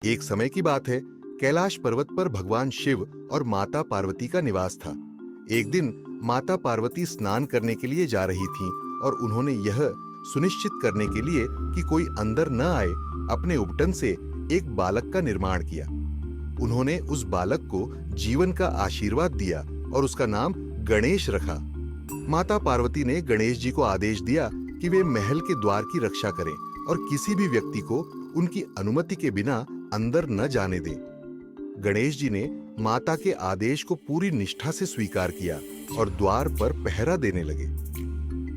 एक समय की बात है, कैलाश पर्वत पर भगवान शिव और माता पार्वती का निवास था। एक दिन माता पार्वती स्नान करने के लिए जा रही थीं और उन्होंने यह सुनिश्चित करने के लिए कि कोई अंदर न आए, अपने उपटन से एक बालक का निर्माण किया। उन्होंने उस बालक को जीवन का आशीर्वाद दिया और उसका नाम गणेश रखा। माता पार्वती ने गणेश जी को आदेश दिया कि वे महल के द्वार की रक्षा करें और किसी भी व्यक्ति को उनकी अनुमति के बिना अंदर न जाने दें। गणेश जी ने माता के आदेश को पूरी निष्ठा से स्वीकार किया और द्वार पर पहरा देने लगे।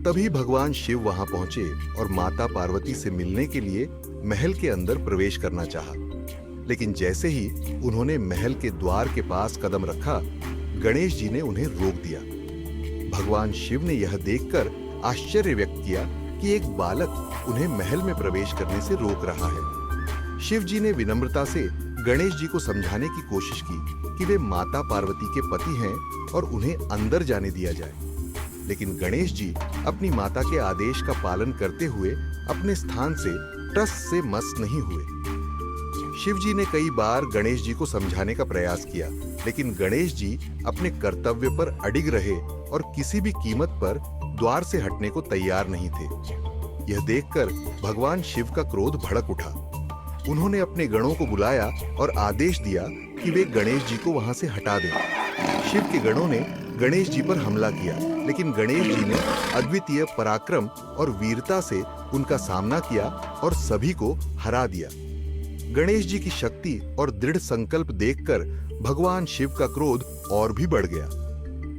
तभी भगवान शिव वहां पहुंचे और माता पार्वती से मिलने के लिए महल के अंदर प्रवेश करना चाहा। लेकिन जैसे ही उन्होंने महल के द्वार के पास कदम रखा, गणेश जी ने उन्हें रोक दिया। भगवान शिव ने यह देखकर आश्चर्य व्यक्त किया कि एक बालक उन्हें महल में प्रवेश करने से रोक रहा है। शिव जी ने विनम्रता से गणेश जी को समझाने की कोशिश की कि वे माता पार्वती के पति हैं और उन्हें अंदर जाने दिया जाए। लेकिन गणेश जी अपनी माता के आदेश का पालन करते हुए अपने स्थान से टस से मस नहीं हुए। शिव जी ने कई बार गणेश जी को समझाने का प्रयास किया, लेकिन गणेश जी अपने कर्तव्य पर अडिग रहे और किसी भी कीमत पर द्वार से हटने को तैयार नहीं थे। यह देखकर भगवान शिव का क्रोध भड़क उठा। उन्होंने अपने गणों को बुलाया और आदेश दिया कि वे गणेश जी को वहां से हटा दें। शिव के गणों ने गणेश जी पर हमला किया, लेकिन गणेश जी ने अद्वितीय पराक्रम और वीरता से उनका सामना किया और सभी को हरा दिया। गणेश जी की शक्ति और दृढ़ संकल्प देखकर भगवान शिव का क्रोध और भी बढ़ गया।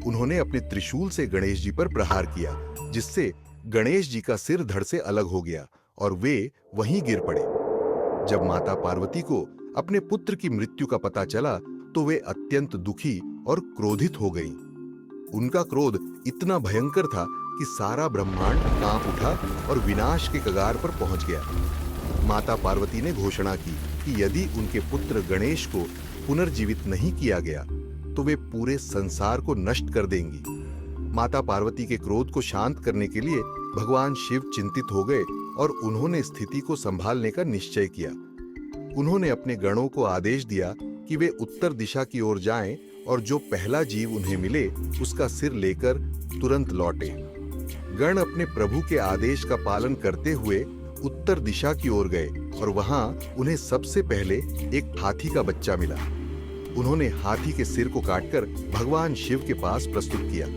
उन्होंने अपने त्रिशूल से गणेश जी पर प्रहार किया, जिससे गणेश जी का सिर धड़ से अलग हो गया और वे वहीं गिर पड़े। जब माता पार्वती को अपने पुत्र की मृत्यु का पता चला तो वे अत्यंत दुखी और क्रोधित हो गईं। उनका क्रोध इतना भयंकर था कि सारा ब्रह्मांड कांप उठा और विनाश के कगार पर पहुंच गया। माता पार्वती ने घोषणा की कि यदि उनके पुत्र गणेश को पुनर्जीवित नहीं किया गया तो वे पूरे संसार को नष्ट कर देंगी। माता पार्वती के क्रोध को शांत करने के लिए भगवान शिव चिंतित हो गए और उन्होंने स्थिति को संभालने का निश्चय किया। उन्होंने अपने गणों को आदेश दिया कि वे उत्तर दिशा की ओर जाएं और जो पहला जीव उन्हें मिले उसका सिर लेकर तुरंत लौटे। गण अपने प्रभु के आदेश का पालन करते हुए उत्तर दिशा की ओर गए और वहां उन्हें सबसे पहले एक हाथी का बच्चा मिला। उन्होंने हाथी के सिर को काटकर भगवान शिव के पास प्रस्तुत किया।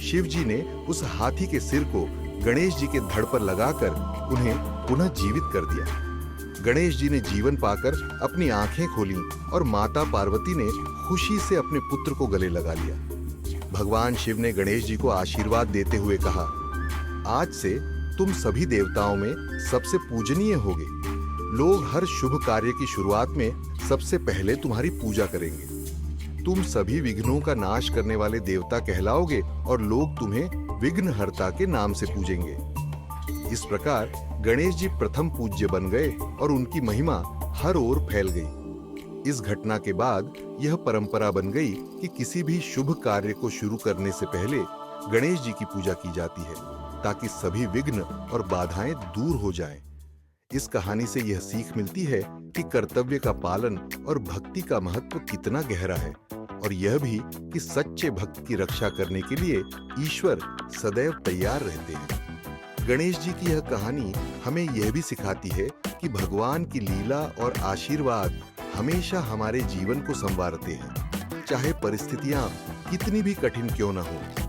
शिव जी ने उस हाथी के सिर को गणेश जी के धड़ पर लगाकर उन्हें पुनः जीवित कर दिया। गणेश जी ने जीवन पाकर अपनी आंखें खोलीं और माता पार्वती ने खुशी से अपने पुत्र को गले लगा लिया। भगवान शिव ने गणेश जी को आशीर्वाद देते हुए कहा, आज से तुम सभी देवताओं में सबसे पूजनीय होगे। लोग हर शुभ कार्य की शुरुआत में सबसे पहले तुम्हारी पूजा करेंगे। तुम सभी विघ्नों का नाश करने वाले देवता कहलाओगे और लोग तुम्हें विघ्नहर्ता के नाम से पूजेंगे। इस प्रकार गणेश जी प्रथम पूज्य बन गए और उनकी महिमा हर ओर फैल गई। इस घटना के बाद यह परंपरा बन गई कि किसी भी शुभ कार्य को शुरू करने से पहले गणेश जी की पूजा की जाती है, ताकि सभी विघ्न और बाधाएं दूर हो जाएं। इस कहानी से यह सीख मिलती है कि कर्तव्य का पालन और भक्ति का महत्व कितना गहरा है, और यह भी कि सच्चे भक्त की रक्षा करने के लिए ईश्वर सदैव तैयार रहते हैं। गणेश जी की यह कहानी हमें यह भी सिखाती है कि भगवान की लीला और आशीर्वाद हमेशा हमारे जीवन को संवारते हैं, चाहे परिस्थितियां कितनी भी कठिन क्यों न हो।